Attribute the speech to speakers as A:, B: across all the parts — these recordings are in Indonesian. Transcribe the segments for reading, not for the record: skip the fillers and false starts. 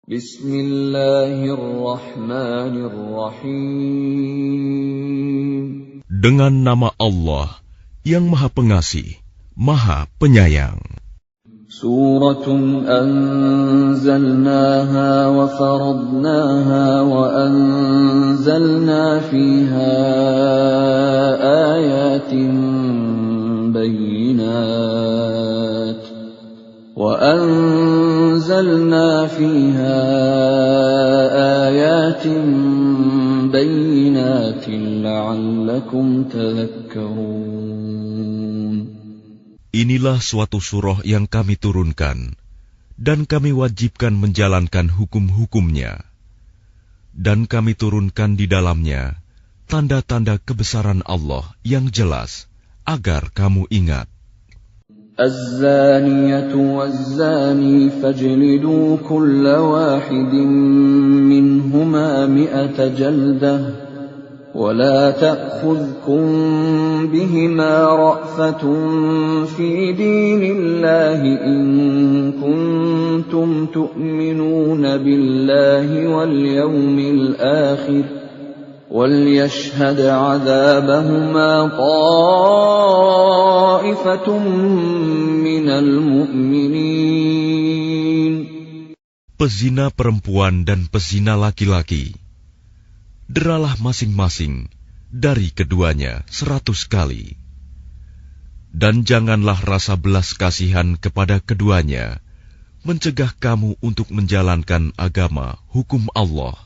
A: Bismillahirrahmanirrahim.
B: Dengan nama Allah yang Maha Pengasih, Maha Penyayang.
A: Suratun anzalnaha wa faradnaha wa anzalna fiha ayatin bayyinat وَأَنزَلْنَا فِيهَا آيَاتٍ بَيِّنَاتٍ لَعَلَّكُمْ تَذَكَّرُونَ.
B: Inilah suatu surah yang kami turunkan, dan kami wajibkan menjalankan hukum-hukumnya. Dan kami turunkan di dalamnya tanda-tanda kebesaran Allah yang jelas, agar kamu ingat.
A: الزانية والزاني فاجلدوا كل واحد منهما 100 جلدة ولا تأخذكم بهما رأفة في دين الله إن كنتم تؤمنون بالله واليوم الآخر وَلْيَشْهَدْ عَذَابَهُمَا طَائِفَةٌ مِّنَ الْمُؤْمِنِينَ.
B: Pezina perempuan dan pezina laki-laki, deralah masing-masing dari keduanya 100 kali. Dan janganlah rasa belas kasihan kepada keduanya mencegah kamu untuk menjalankan agama hukum Allah.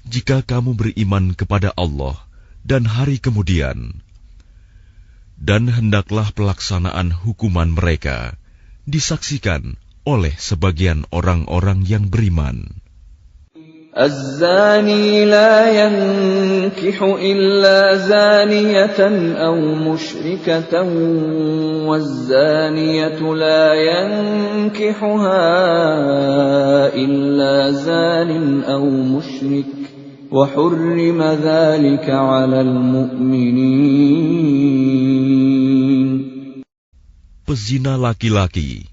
B: Jika kamu beriman kepada Allah dan hari kemudian, dan hendaklah pelaksanaan hukuman mereka disaksikan oleh sebagian orang-orang yang beriman.
A: الزاني لا ينكح إلا زانية أو مشركة والزانية لا ينكحها إلا زان أو مشرك وحرم ذلك على المؤمنين.
B: Pezina laki-laki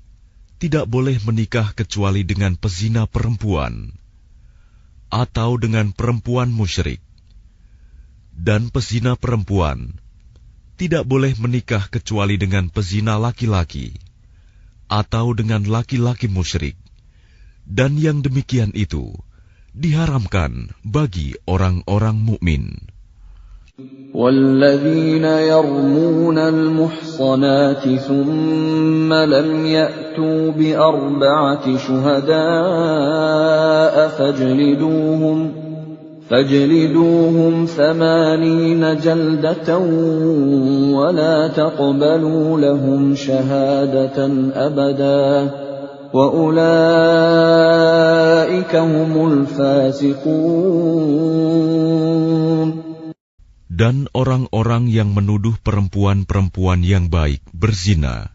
B: tidak boleh menikah kecuali dengan pezina perempuan atau dengan perempuan musyrik, dan pezina perempuan tidak boleh menikah kecuali dengan pezina laki-laki atau dengan laki-laki musyrik, dan yang demikian itu diharamkan bagi orang-orang mukmin.
A: وَالَّذِينَ يَرْمُونَ الْمُحْصَنَاتِ ثُمَّ لَمْ يَأْتُوا بِأَرْبَعَةِ شُهَدَاءَ فَاجْلِدُوهُمْ 80 جَلْدَةً وَلَا تَقْبَلُوا لَهُمْ شَهَادَةً أَبَدًا وَأُولَئِكَ هُمُ الْفَاسِقُونَ.
B: Dan orang-orang yang menuduh perempuan-perempuan yang baik berzina,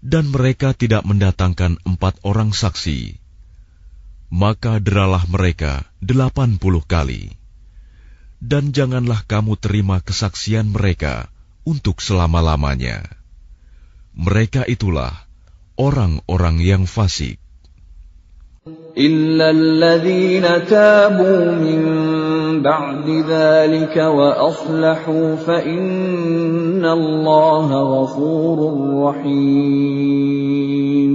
B: dan mereka tidak mendatangkan 4 orang saksi, maka deralah mereka 80 kali. Dan janganlah kamu terima kesaksian mereka untuk selama-lamanya. Mereka itulah orang-orang yang fasik.
A: إِلَّا الَّذِينَ تَابُوا مِن بَعْدِ ذَلِكَ وَأَصْلَحُوا فَإِنَّ اللَّهَ غَفُورٌ رَّحِيمٌ.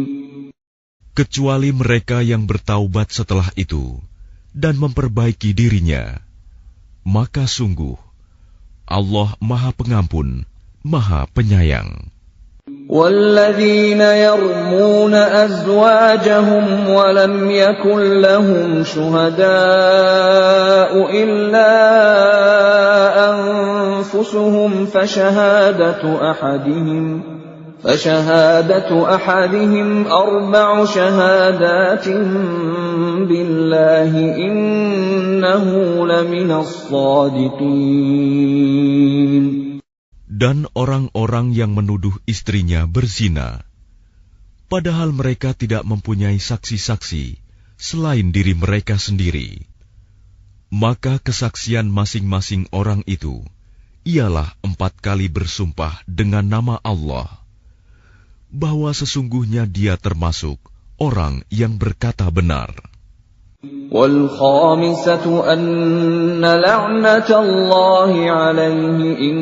B: Kecuali mereka yang bertaubat setelah itu dan memperbaiki dirinya, maka sungguh Allah Maha Pengampun, Maha Penyayang.
A: وَالَّذِينَ يَرْمُونَ أَزْوَاجَهُمْ وَلَمْ يَكُنْ لَهُمْ شُهَدَاءُ إِلَّا أَنفُسُهُمْ فَشَهَادَةُ أَحَدِهِمْ 4 شَهَادَاتٍ بِاللَّهِ إِنَّهُ لَمِنَ الصَّادِقِينَ.
B: Dan orang-orang yang menuduh istrinya berzina, padahal mereka tidak mempunyai saksi-saksi selain diri mereka sendiri, maka kesaksian masing-masing orang itu ialah 4 kali bersumpah dengan nama Allah, bahwa sesungguhnya dia termasuk orang yang berkata benar.
A: وَالْخَامِسَةُ أَنَّ لَعْنَةَ اللَّهِ عَلَيْهِ إِن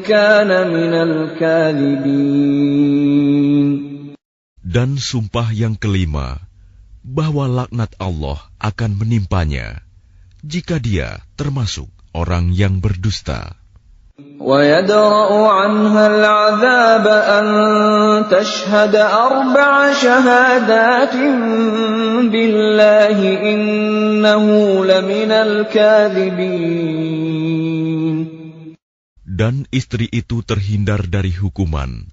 A: كَانَ مِنَ الْكَاذِبِينَ.
B: Dan sumpah yang kelima, bahwa laknat Allah akan menimpanya jika dia termasuk orang yang berdusta.
A: وَيَدْرَأُ عَنْهَا الْعَذَابَ أَن تَشْهَدَ 4 شَهَادَاتٍ بِاللَّهِ إِنَّهُ لَمِنَ الْكَاذِبِينَ.
B: Dan istri itu terhindar dari hukuman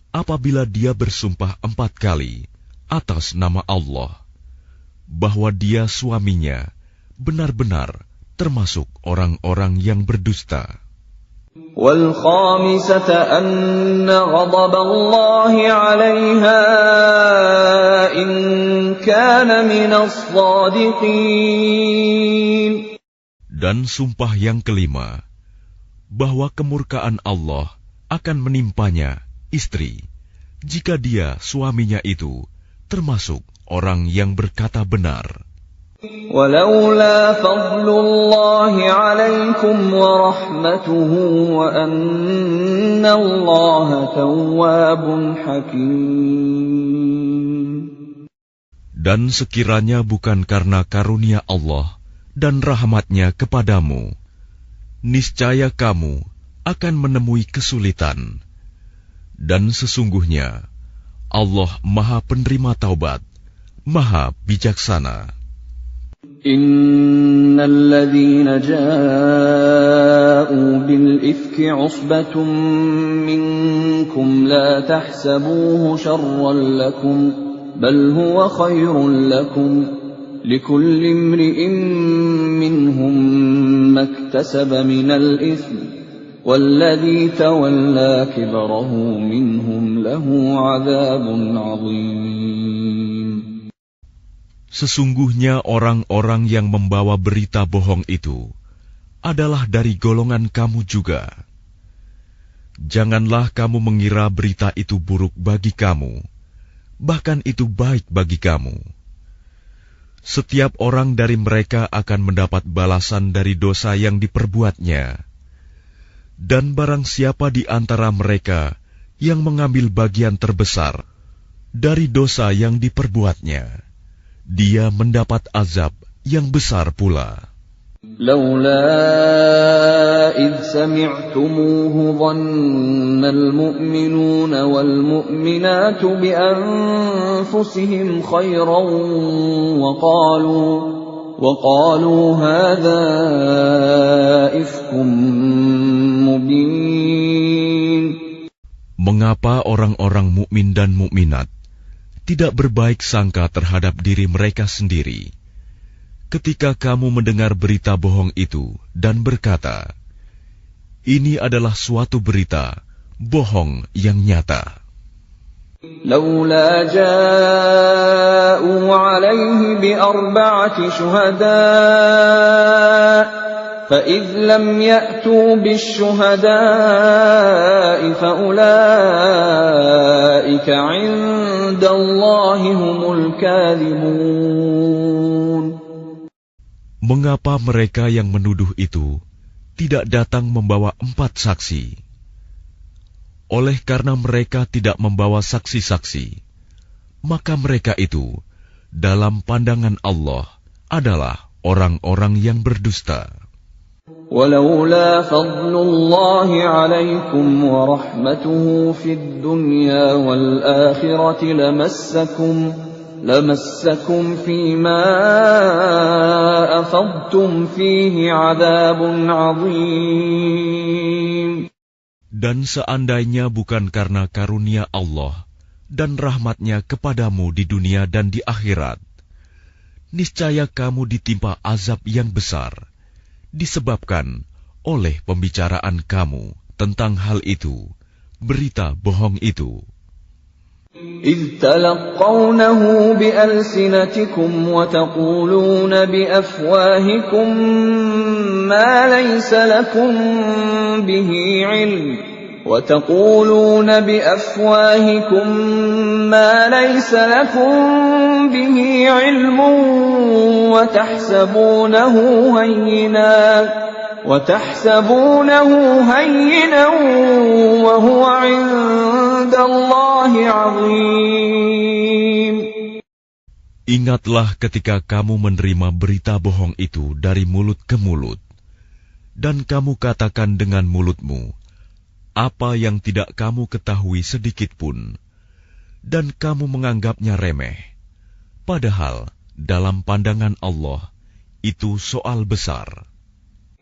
B: apabila dia bersumpah 4 kali atas nama Allah bahwa dia suaminya benar-benar termasuk orang-orang yang berdusta.
A: وَالْخَامِسَةَ أَنَّ غَضَبَ اللَّهِ عَلَيْهَا إِن كَانَ مِنَ الصَّادِقِينَ.
B: Dan sumpah yang kelima, bahwa kemurkaan Allah akan menimpanya istri jika dia suaminya itu termasuk orang yang berkata benar.
A: وَلَوْلَا فَضْلُ اللَّهِ عَلَيْكُمْ وَرَحْمَتُهُ وَأَنَّ اللَّهَ تَوَّابٌ حَكِيمٌ.
B: Dan sekiranya bukan karena karunia Allah dan rahmat-Nya kepadamu, niscaya kamu akan menemui kesulitan. Dan sesungguhnya Allah Maha Penerima Taubat, Maha Bijaksana.
A: إِنَّ الَّذِينَ جَاءُوا بِالْإِفْكِ عُصْبَةٌ مِّنكُمْ لَا تَحْسَبُوهُ شَرًّا لَّكُمْ بَلْ هُوَ خَيْرٌ لَّكُمْ لِكُلِّ امْرِئٍ مِّنْهُم مَّا اكْتَسَبَ مِنَ الْإِثْمِ وَالَّذِي تَوَلَّىٰ كِبْرَهُ مِنْهُمْ لَهُ عَذَابٌ عَظِيمٌ.
B: Sesungguhnya orang-orang yang membawa berita bohong itu adalah dari golongan kamu juga. Janganlah kamu mengira berita itu buruk bagi kamu, bahkan itu baik bagi kamu. Setiap orang dari mereka akan mendapat balasan dari dosa yang diperbuatnya. Dan barang siapa di antara mereka yang mengambil bagian terbesar dari dosa yang diperbuatnya, dia mendapat azab yang besar pula.
A: لولا إذ سمعتموه ظن المؤمنون والمؤمنات بأنفسهم خيرا وقالوا هذا إفك مبين.
B: Mengapa orang-orang mukmin dan mukminat tidak berbaik sangka terhadap diri mereka sendiri ketika kamu mendengar berita bohong itu dan berkata, ini adalah suatu berita bohong yang nyata.
A: لولا جاءوا عليه ب4 شهداء فإذ لم يأتوا بالشهداء فأولئك عند الله هم الكاذبون.
B: Mengapa mereka yang menuduh itu tidak datang membawa 4 saksi? Oleh karena mereka tidak membawa saksi-saksi, maka mereka itu dalam pandangan Allah adalah orang-orang yang berdusta.
A: ولولا فضل الله عليكم ورحمته في الدنيا والآخرة لمسكم فيما أفضتم فيه عذاب عظيم.
B: Dan seandainya bukan karena karunia Allah dan rahmat-Nya kepadamu di dunia dan di akhirat, niscaya kamu ditimpa azab yang besar, disebabkan oleh pembicaraan kamu tentang hal itu, berita bohong itu.
A: إذ تلقونه بألسنتكم وتقولون بأفواهكم ما ليس لكم به علم وتحسبونه هينا وهو عند الله عظيم.
B: Ingatlah ketika kamu menerima berita bohong itu dari mulut ke mulut, dan kamu katakan dengan mulutmu apa yang tidak kamu ketahui sedikitpun, dan kamu menganggapnya remeh, padahal dalam pandangan Allah itu soal besar.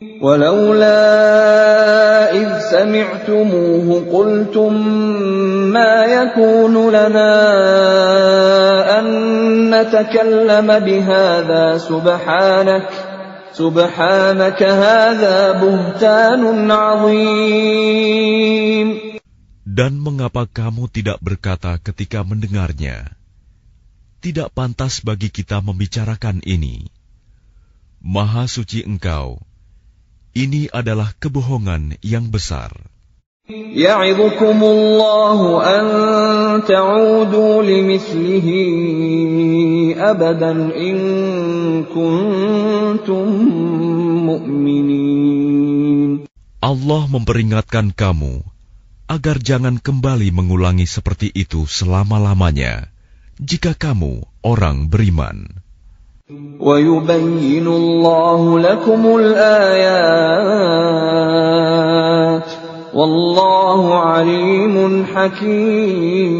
A: ولولا إذ سمعتموه قلتم ما يكون لنا أن نتكلم بهذا سبحانك هذا بهتان عظيم.
B: Dan mengapa kamu tidak berkata ketika mendengarnya, tidak pantas bagi kita membicarakan ini. Maha suci Engkau, ini adalah kebohongan yang besar.
A: Ya'idukumullahu an ta'udu limithlihi abadan in kuntum mu'minin.
B: Allah memperingatkan kamu agar jangan kembali mengulangi seperti itu selama-lamanya jika kamu orang beriman.
A: وَيُبَيِّنُ اللَّهُ لَكُمُ الْآيَاتِ وَاللَّهُ عَلِيمٌ حَكِيمٌ.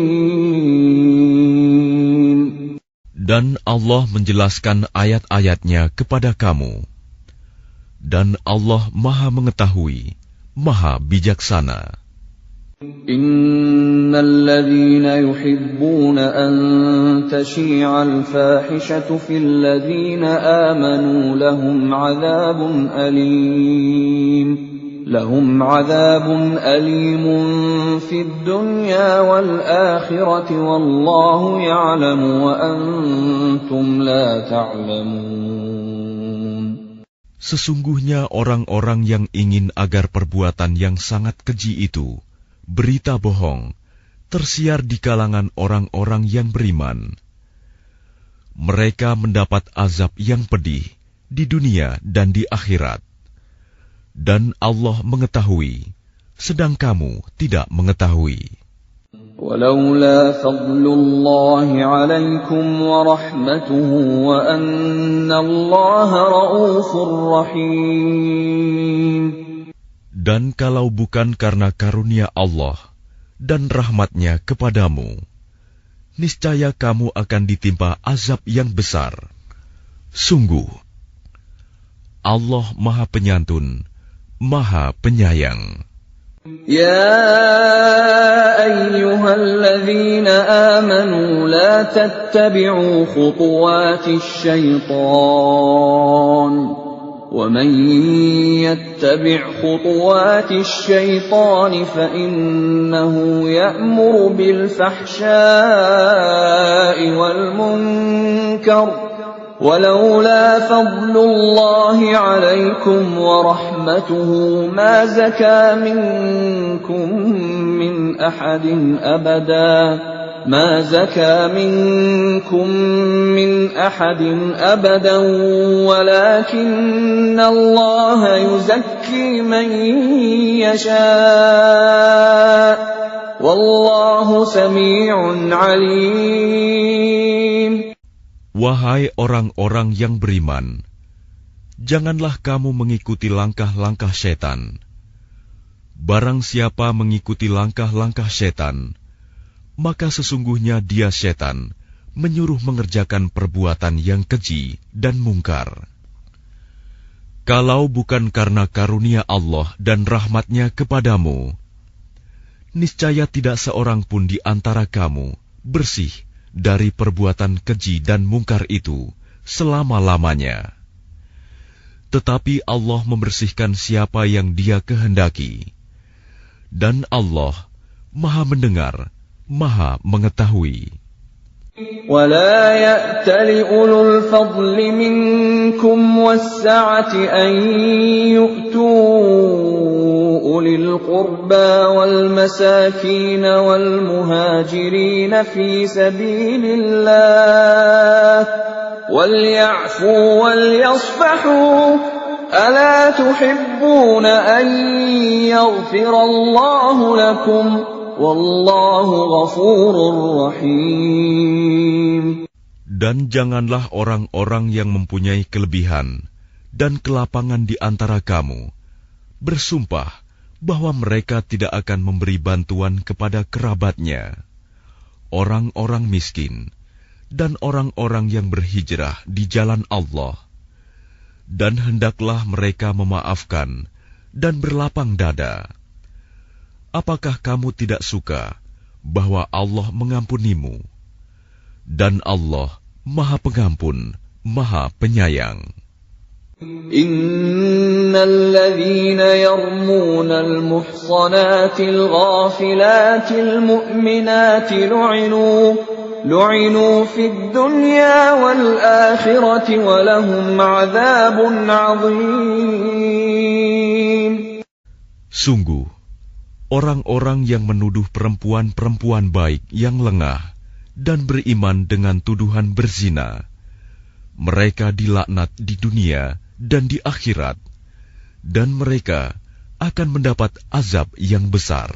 B: Dan Allah menjelaskan ayat-ayatnya kepada kamu. Dan Allah Maha mengetahui, Maha bijaksana.
A: إن الذين يحبون أن تشيع الفاحشة في الذين آمنوا لهم عذاب أليم في الدنيا والآخرة والله يعلم وأنتم لا تعلمون.
B: Sesungguhnya orang-orang yang ingin agar perbuatan yang sangat keji itu, berita bohong, tersiar di kalangan orang-orang yang beriman. Mereka mendapat azab yang pedih di dunia dan di akhirat. Dan Allah mengetahui, sedang kamu tidak mengetahui.
A: ولولا فضل الله عليكم ورحمته وأن الله رؤوف رحيم.
B: Dan kalau bukan karena karunia Allah dan rahmat-Nya kepadamu, niscaya kamu akan ditimpa azab yang besar. Sungguh, Allah Maha Penyantun, Maha Penyayang.
A: يا أيها الذين آمنوا لا تتبعوا خطوات الشيطان ومن يتبع خطوات الشيطان فإنه يأمر بالفحشاء والمنكر ولولا فضل الله عليكم ورحمته ما زكى منكم من أحد أبدا ولكن الله يزكي من يشاء والله سميع عليم.
B: Wahai orang-orang yang beriman, janganlah kamu mengikuti langkah-langkah setan. Barang siapa mengikuti langkah-langkah setan, maka sesungguhnya dia setan menyuruh mengerjakan perbuatan yang keji dan mungkar. Kalau bukan karena karunia Allah dan rahmat-Nya kepadamu, niscaya tidak seorang pun di antara kamu bersih dari perbuatan keji dan mungkar itu selama-lamanya. Tetapi Allah membersihkan siapa yang Dia kehendaki. Dan Allah Maha mendengar, Maha mengetahui.
A: ولا يأتل أولو الفضل منكم والسعة أن يؤتوا أولي القربى والمساكين والمهاجرين في سبيل الله وليعفوا وليصفحوا ألا تحبون أن يغفر الله لكم Wallahu ghafurur rahim.
B: Dan janganlah orang-orang yang mempunyai kelebihan dan kelapangan di antara kamu bersumpah bahwa mereka tidak akan memberi bantuan kepada kerabatnya, orang-orang miskin, dan orang-orang yang berhijrah di jalan Allah. Dan hendaklah mereka memaafkan dan berlapang dada. Apakah kamu tidak suka bahwa Allah mengampunimu? Dan Allah Maha Pengampun, Maha Penyayang.
A: Innal ladzina yarmunal muhsanatil ghafilatil mu'minatil lu'inu fid dunya wal akhirati wa lahum 'adzabun 'adzim.
B: Sungguh, orang-orang yang menuduh perempuan-perempuan baik yang lengah dan beriman dengan tuduhan berzina, mereka dilaknat di dunia dan di akhirat, dan mereka akan mendapat azab yang besar.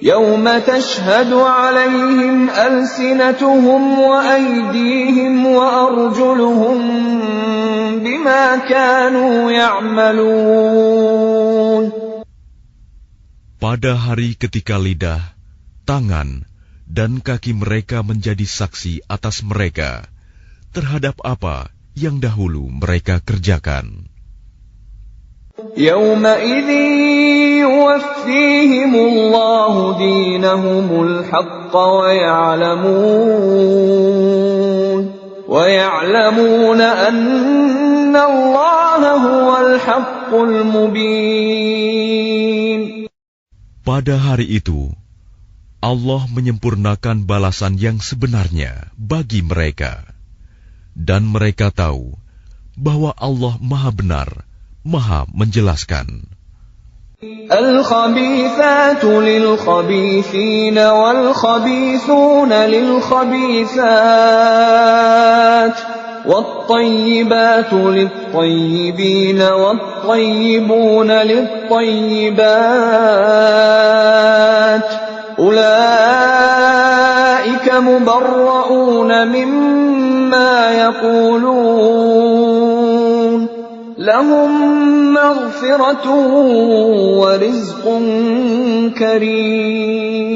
A: Yauma tashhadu 'alaihim alsinatuhum wa aydihim wa arjuluhum bima kanu ya'malun.
B: Pada hari ketika lidah, tangan, dan kaki mereka menjadi saksi atas mereka terhadap apa yang dahulu mereka kerjakan.
A: Yawma idzin yuwaffihimullahu dinahumul haqqa wa ya'lamuna anna Allaha huwal haqqul mubin.
B: Pada hari itu, Allah menyempurnakan balasan yang sebenarnya bagi mereka. Dan mereka tahu bahwa Allah Maha Benar, Maha Menjelaskan.
A: Al-khabithatu lil-khabithina wal-khabithuna lil-khabithat. وَالطَّيِّبَاتُ لِلطَّيِّبِينَ وَالطَّيِّبُونَ لِلطَّيِّبَاتِ أُولَئِكَ مُبَرَّؤُونَ مِمَّا يَقُولُونَ لَهُم مَّغْفِرَةٌ وَرِزْقٌ كَرِيمٌ.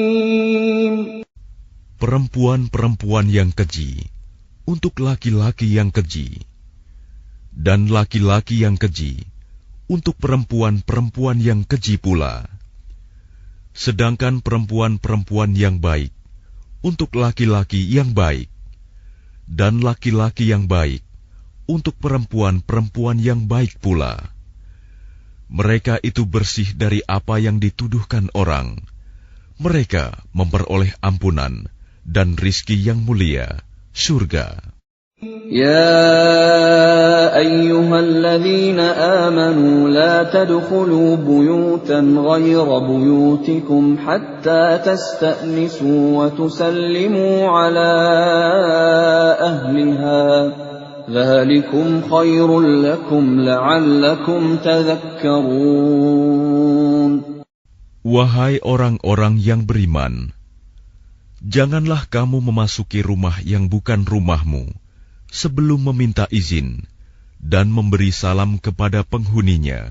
B: Perempuan-perempuan yang keji untuk laki-laki yang keji, dan laki-laki yang keji untuk perempuan-perempuan yang keji pula. Sedangkan perempuan-perempuan yang baik untuk laki-laki yang baik, dan laki-laki yang baik untuk perempuan-perempuan yang baik pula. Mereka itu bersih dari apa yang dituduhkan orang. Mereka memperoleh ampunan dan rizki yang mulia, surga.
A: Ya ayyuhalladzina amanu la tadkhulu buyutan ghayra buyutikum hatta tasta'nisu wa tusallimu ala ahliha. Dzalikum khairul lakum la'allakum tadhakkarun.
B: Wahai orang-orang yang beriman, janganlah kamu memasuki rumah yang bukan rumahmu sebelum meminta izin dan memberi salam kepada penghuninya.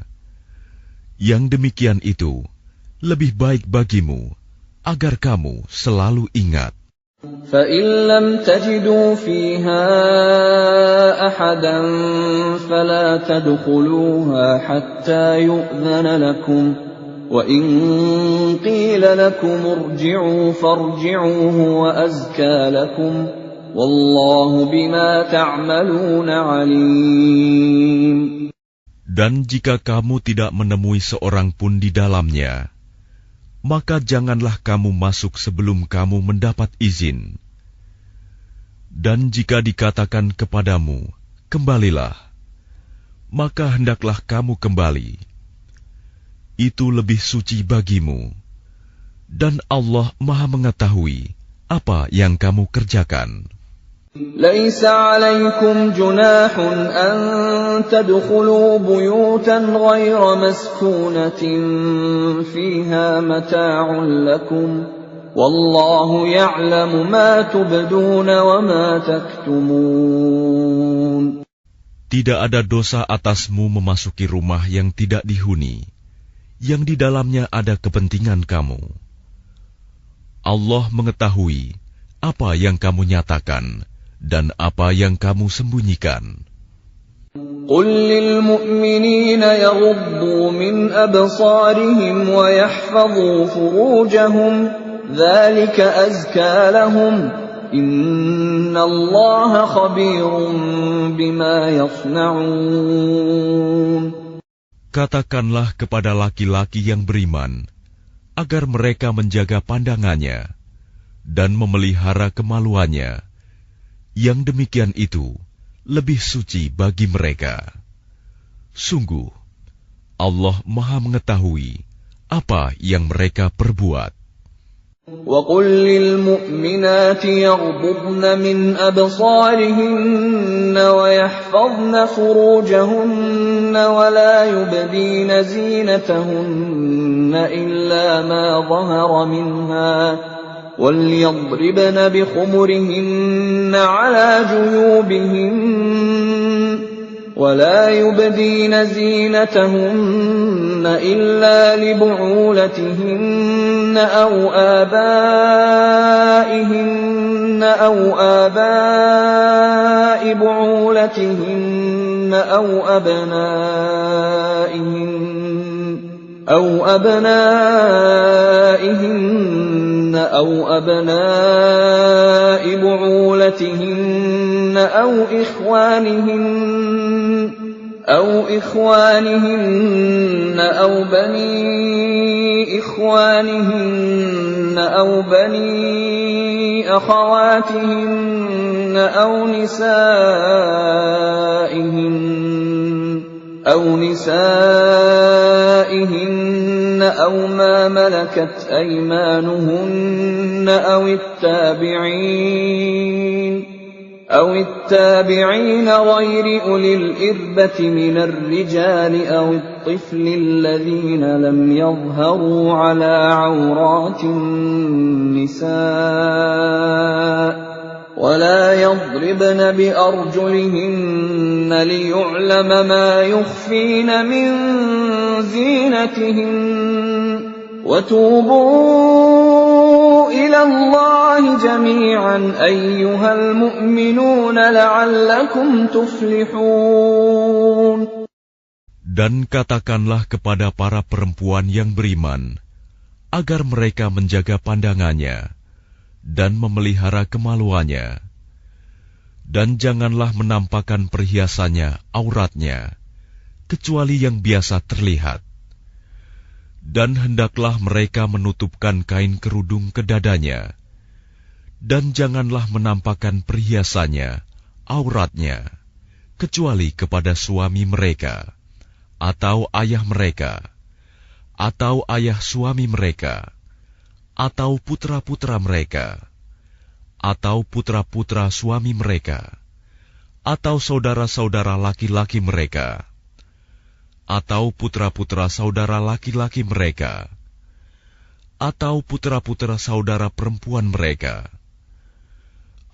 B: Yang demikian itu lebih baik bagimu agar kamu selalu ingat.
A: فَإِن لَّمْ تَجِدُوا فِيهَا أَحَدًا فَلَا تَدْخُلُوهَا حَتَّى يُؤْذَنَ لَكُمْ وَإِن قِيلَ لَكُمُ ارْجِعُوا فَارْجِعُوا هُوَ أَزْكَىٰ لَكُمْ وَاللَّهُ بِمَا تَعْمَلُونَ عَلِيمٌ.
B: Dan jika kamu tidak menemui seorang pun di dalamnya, maka janganlah kamu masuk sebelum kamu mendapat izin. Dan jika dikatakan kepadamu, kembalilah, maka hendaklah kamu kembali. Itu lebih suci bagimu, dan Allah Maha mengetahui apa yang kamu kerjakan.
A: ليس عليكم جناح أن تدخلوا بيوتا غير مسكونة فيها متاع لكم والله يعلم ما تبدون وما تكتمون.
B: Tidak ada dosa atasmu memasuki rumah yang tidak dihuni, yang di dalamnya ada kepentingan kamu. Allah mengetahui apa yang kamu nyatakan dan apa yang kamu sembunyikan.
A: قل للمؤمنين يغضوا من أبصارهم ويحفظوا فروجهم ذلك أزكى لهم إن الله خبير بما يصنعون.
B: Katakanlah kepada laki-laki yang beriman agar mereka menjaga pandangannya dan memelihara kemaluannya. Yang demikian itu lebih suci bagi mereka. Sungguh, Allah Maha mengetahui apa yang mereka perbuat.
A: وَقُلْ لِلْمُؤْمِنَاتِ يَغْضُضْنَ مِنْ أَبْصَارِهِنَّ وَيَحْفَظْنَ فُرُوجَهُنَّ وَلَا يُبْدِينَ زِينَتَهُنَّ إِلَّا مَا ظَهَرَ مِنْهَا وَلْيَضْرِبْنَ بِخُمُرِهِنَّ عَلَى جُيُوبِهِنَّ وَلَا يُبْدِينَ زِينَتَهُنَّ إِلَّا لِبُعُولَتِهِنَّ أَوْ آبَائِهِنَّ آبَاءِ بُعُولَتِهِنَّ أَوْ أَبْنَائِهِنَّ أَوْ أَبْنَاءِ بُعُولَتِهِنَّ أَوْ إخوانهن أو بني إخوانهن أو بني أخواتهن أو نسائهن أو ما ملكت أيمانهن أو التابعين غير أولي الإربة من الرجال أو الطفل الذين لم يظهروا على عورات النساء ولا يضربن بأرجلهن ليعلم ما يخفين من زينتهن وتوبوا إلى الله جميعا أيها المؤمنون لعلكم تفلحون.
B: Dan katakanlah kepada para perempuan yang beriman agar mereka menjaga pandangannya dan memelihara kemaluannya, dan janganlah menampakkan perhiasannya, auratnya, kecuali yang biasa terlihat. Dan hendaklah mereka menutupkan kain kerudung ke dadanya, dan janganlah menampakkan perhiasannya, auratnya, kecuali kepada suami mereka, atau ayah mereka, atau ayah suami mereka, atau putra-putra mereka, atau putra-putra suami mereka, atau saudara-saudara laki-laki mereka, atau putra-putra saudara laki-laki mereka, atau putra-putra saudara perempuan mereka,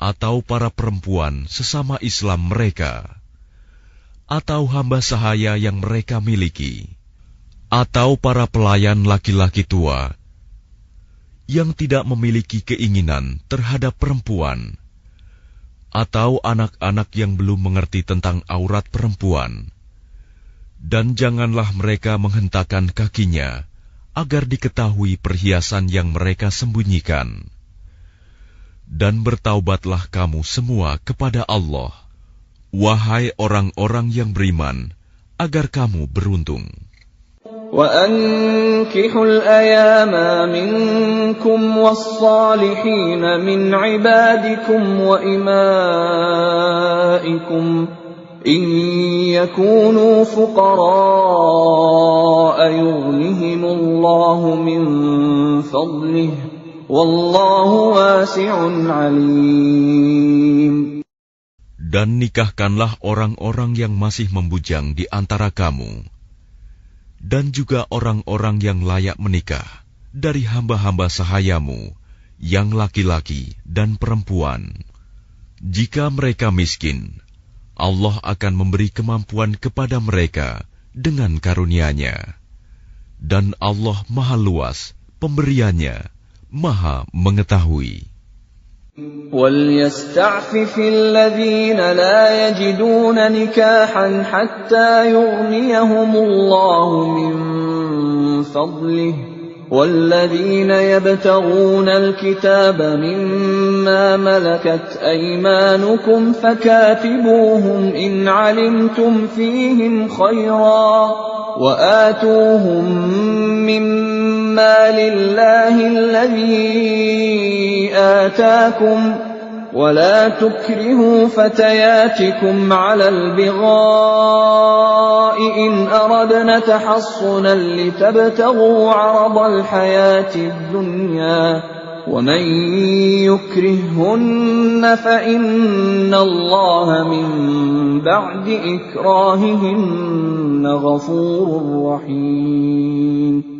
B: atau para perempuan sesama Islam mereka, atau hamba sahaya yang mereka miliki, atau para pelayan laki-laki tua yang tidak memiliki keinginan terhadap perempuan, atau anak-anak yang belum mengerti tentang aurat perempuan. Dan janganlah mereka menghentakkan kakinya agar diketahui perhiasan yang mereka sembunyikan. Dan bertaubatlah kamu semua kepada Allah, wahai orang-orang yang beriman, agar kamu beruntung.
A: وأنكحوا الأيام منكم والصالحين من عبادكم وإمائكم إن يكونوا فقراء يغنهم الله من فضله والله واسع عليم.
B: Dan nikahkanlah orang-orang yang masih membujang di antara kamu, dan juga orang-orang yang layak menikah dari hamba-hamba sahayamu, yang laki-laki dan perempuan. Jika mereka miskin, Allah akan memberi kemampuan kepada mereka dengan karunia-Nya. Dan Allah Maha Luas pemberiannya, Maha Mengetahui.
A: وَلْيَسْتَعْفِفِ الَّذِينَ لَا يَجِدُونَ نِكَاحًا حَتَّى يُغْنِيَهُمُ اللَّهُ مِنْ فَضْلِهِ وَالَّذِينَ يَبْتَغُونَ الْكِتَابَ مِمَّا مَلَكَتْ أَيْمَانُكُمْ فَكَاتِبُوهُمْ إِنْ عَلِمْتُمْ فِيهِمْ خَيْرًا وَآتُوهُمْ مِمَّا لِلَّهِ الَّذِي آتاكم ولا تكرهوا فتياتكم على البغاء إن أردنا تحصنا لتبتغوا عرض الحياة الدنيا ومن يكرههن فإن الله من بعد إكراههن غفور رحيم.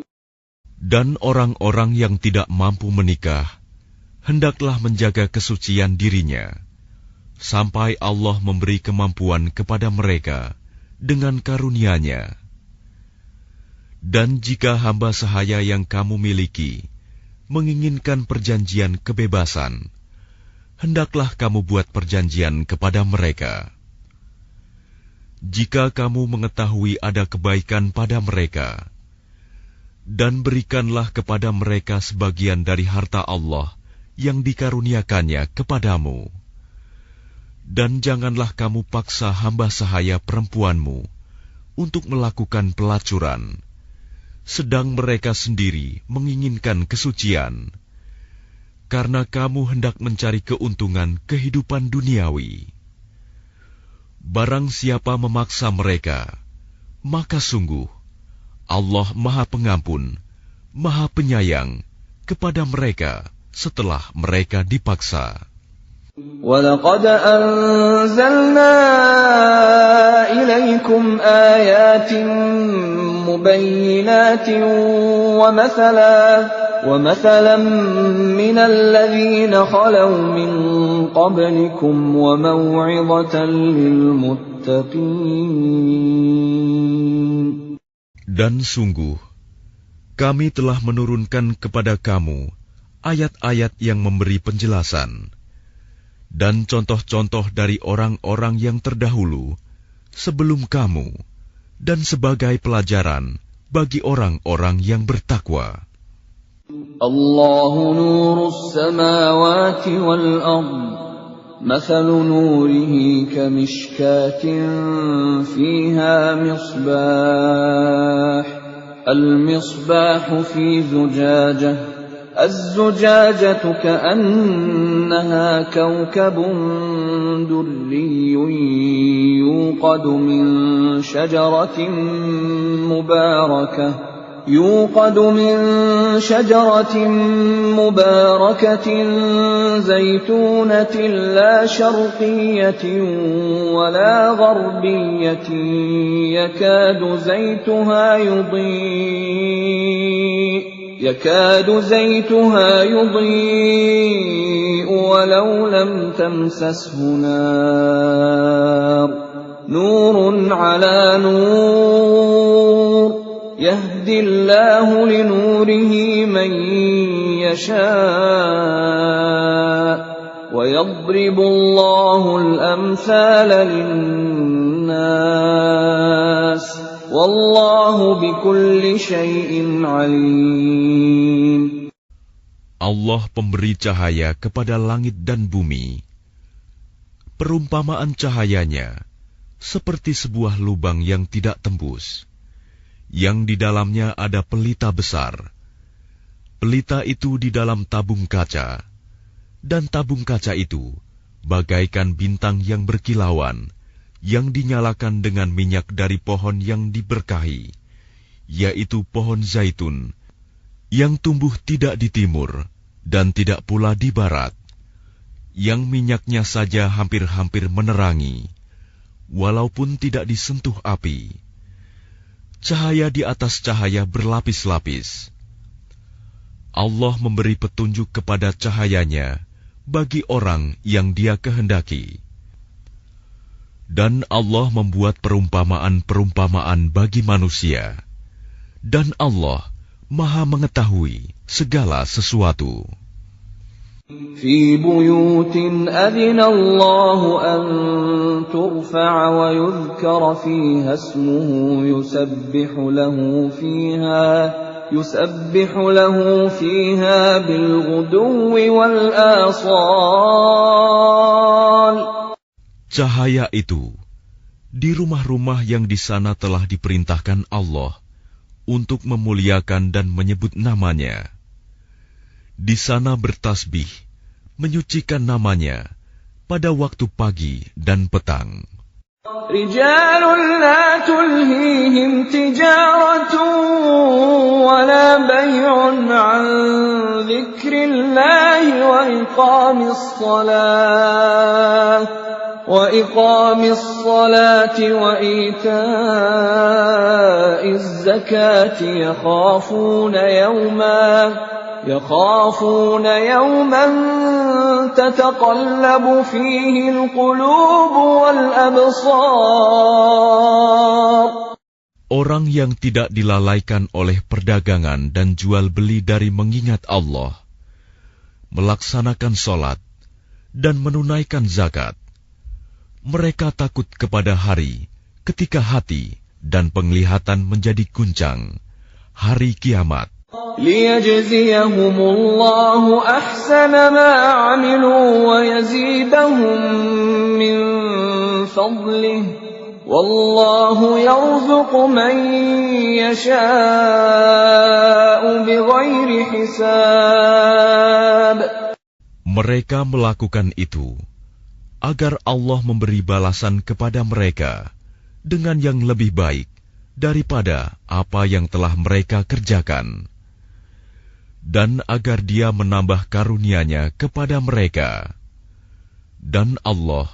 B: Dan orang-orang yang tidak mampu menikah hendaklah menjaga kesucian dirinya, sampai Allah memberi kemampuan kepada mereka dengan karunia-Nya. Dan jika hamba sahaya yang kamu miliki menginginkan perjanjian kebebasan, hendaklah kamu buat perjanjian kepada mereka. Jika kamu mengetahui ada kebaikan pada mereka, dan berikanlah kepada mereka sebagian dari harta Allah yang dikaruniakannya kepadamu. Dan janganlah kamu paksa hamba sahaya perempuanmu untuk melakukan pelacuran, sedang mereka sendiri menginginkan kesucian, karena kamu hendak mencari keuntungan kehidupan duniawi. Barang siapa memaksa mereka, maka sungguh Allah Maha Pengampun, Maha Penyayang kepada mereka setelah mereka dipaksa.
A: وَلَقَدْ أَنزَلْنَا إِلَيْكُمْ آيَاتٍ مُبَيِّنَاتٍ وَمَثَلًا مِنَ الَّذِينَ خَلَوْا مِنْ قَبْلِكُمْ وَمَوْعِظَةً لِلْمُتَّقِينَ.
B: Dan sungguh, kami telah menurunkan kepada kamu ayat-ayat yang memberi penjelasan dan contoh-contoh dari orang-orang yang terdahulu sebelum kamu, dan sebagai pelajaran bagi orang-orang yang bertakwa.
A: Allahu nurus samawati wal ard, mathalu nurihi kamishkatin fiha misbah, al-misbahu fi zujajah, الزجاجة كأنها كوكب دري يوقد من شجرة مباركة زيتونة لا شرقية ولا غربية يكاد زيتها يضيء ولو لم تمسسه نار نور على نور يهدي الله لنوره من يشاء ويضرب الله الأمثال للناس Wallahu bikulli syai'in alim.
B: Allah pemberi cahaya kepada langit dan bumi. Perumpamaan cahayanya seperti sebuah lubang yang tidak tembus, yang di dalamnya ada pelita besar. Pelita itu di dalam tabung kaca, dan tabung kaca itu bagaikan bintang yang berkilauan, yang dinyalakan dengan minyak dari pohon yang diberkahi, yaitu pohon zaitun, yang tumbuh tidak di timur dan tidak pula di barat, yang minyaknya saja hampir-hampir menerangi, walaupun tidak disentuh api. Cahaya di atas cahaya berlapis-lapis. Allah memberi petunjuk kepada cahayanya bagi orang yang Dia kehendaki. Dan Allah membuat perumpamaan-perumpamaan bagi manusia. Dan Allah Maha mengetahui segala sesuatu.
A: في بيوت أذن الله أن ترفع ويذكر فيها اسمه يسبح له فيها بالغدو والآصال.
B: Cahaya itu di rumah-rumah yang di sana telah diperintahkan Allah untuk memuliakan dan menyebut namanya. Di sana bertasbih, menyucikan namanya pada waktu pagi dan petang.
A: رجال لا تلهيهم تجارة ولا بيع عن ذكر الله وإقام الصلاة وإيتاء الزكاة يخافون يوما تتقلب فيه القلوب والأبصار.
B: Orang yang tidak dilalaikan oleh perdagangan dan jual beli dari mengingat Allah, melaksanakan sholat, dan menunaikan zakat, mereka takut kepada hari ketika hati dan penglihatan menjadi guncang, hari kiamat.
A: ليجزيهم الله أحسن ما عملوا ويزيدهم من فضله والله يرزق من يشاء بغير حساب.
B: Mereka melakukan itu agar Allah memberi balasan kepada mereka dengan yang lebih baik daripada apa yang telah mereka kerjakan, dan agar Dia menambah karunia-Nya kepada mereka. Dan Allah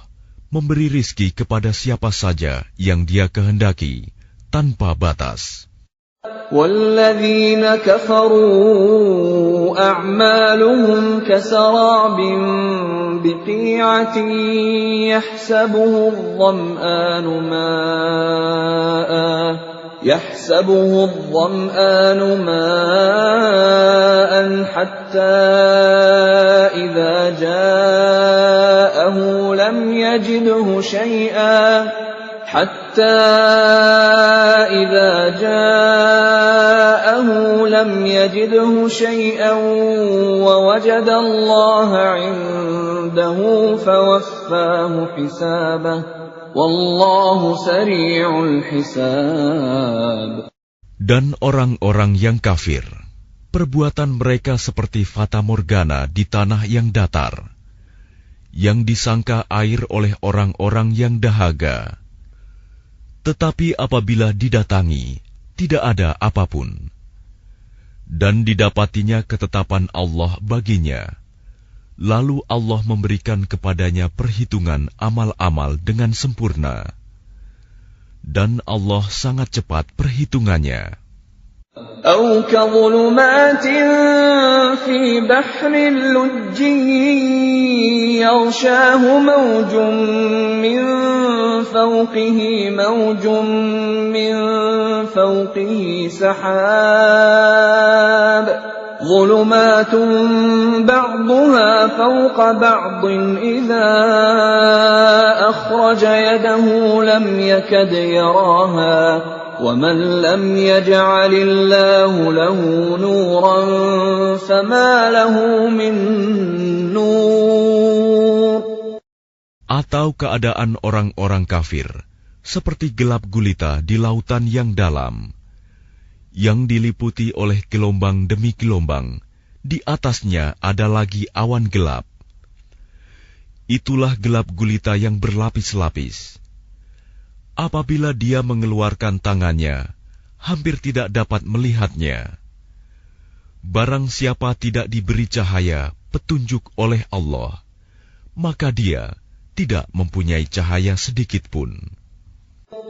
B: memberi rizki kepada siapa saja yang Dia kehendaki tanpa batas.
A: وَالَّذِينَ كَفَرُوا أَعْمَالُهُمْ كَسَرَابٍ بِقِيعَةٍ يحسبه الظمآن ماء حتى إذا جاءه لم يجده شيئا ووجد الله عنده فوفاه حسابه والله سريع الحساب.
B: Dan orang-orang yang kafir, perbuatan mereka seperti fata morgana di tanah yang datar, yang disangka air oleh orang-orang yang dahaga. Tetapi apabila didatangi, tidak ada apapun. Dan didapatinya ketetapan Allah baginya. Lalu Allah memberikan kepadanya perhitungan amal-amal dengan sempurna. Dan Allah sangat cepat perhitungannya.
A: أو كظلمات في بحر لجي يغشاه موج من فوقه سحاب ظلمات بعضها فوق بعض إذا أخرج يده لم يكد يراها ومن لم يجعل الله له نورا فما له من نور.
B: Atau keadaan orang-orang kafir seperti gelap gulita di lautan yang dalam, yang diliputi oleh gelombang demi gelombang, di atasnya ada lagi awan gelap. Itulah gelap gulita yang berlapis-lapis. Apabila dia mengeluarkan tangannya, hampir tidak dapat melihatnya. Barang siapa tidak diberi cahaya, petunjuk oleh Allah, maka dia tidak mempunyai cahaya sedikit pun.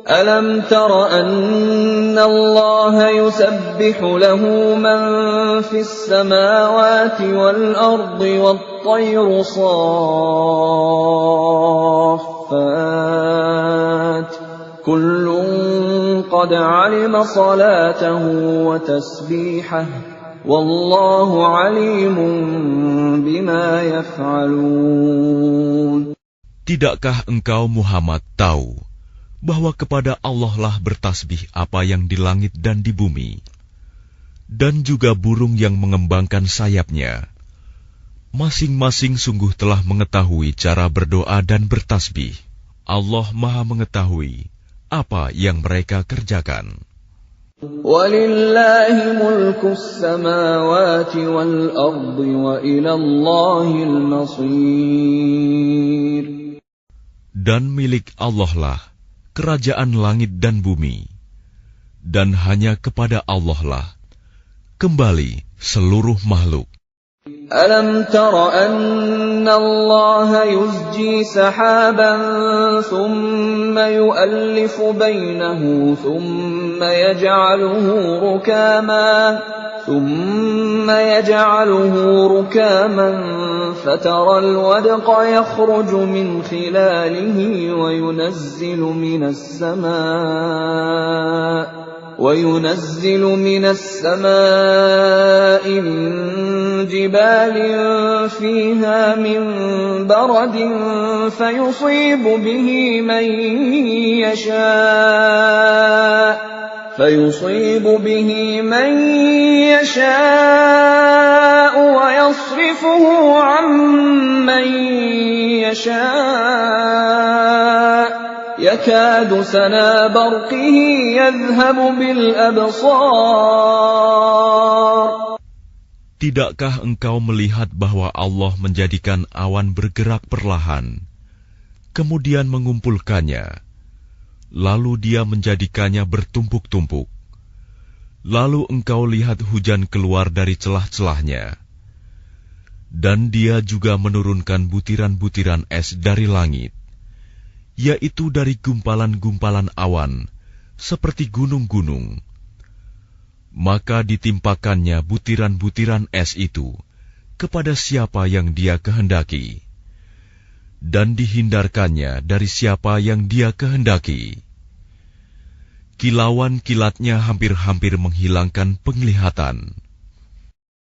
A: Alam tara anna Allah yusabbihu lahu man fis samawati wal ardi wat tayru saffat kullun qad alima salatahu wa tasbihahu wallahu alimun bima yaf'alun.
B: Tidakkah engkau Muhammad tahu bahwa kepada Allah lah bertasbih apa yang di langit dan di bumi, dan juga burung yang mengembangkan sayapnya. Masing-masing sungguh telah mengetahui cara berdoa dan bertasbih. Allah Maha mengetahui apa yang mereka kerjakan.
A: Walillahi mulkus samawati wal ardi wa ilallahil masir.
B: Dan milik Allah lah kerajaan langit dan bumi, dan hanya kepada Allah lah kembali seluruh makhluk.
A: Alam tara anna Allah yuzji sahaban thumma yu'allifu bainahu thumma yaj'aluhu rukaman فترى الودق يخرج من خلاله وينزل من السماء من جبال فيها من برد فيصيب به من يشاء ويصرفه عن من يشاء يكاد سنا برقه يذهب بالأبصار.
B: Tidakkah engkau melihat bahwa Allah menjadikan awan bergerak perlahan, kemudian mengumpulkannya, lalu Dia menjadikannya bertumpuk-tumpuk. Lalu engkau lihat hujan keluar dari celah-celahnya. Dan Dia juga menurunkan butiran-butiran es dari langit, yaitu dari gumpalan-gumpalan awan, seperti gunung-gunung. Maka ditimpakannya butiran-butiran es itu kepada siapa yang Dia kehendaki, dan dihindarkannya dari siapa yang Dia kehendaki. Kilauan kilatnya hampir-hampir menghilangkan penglihatan.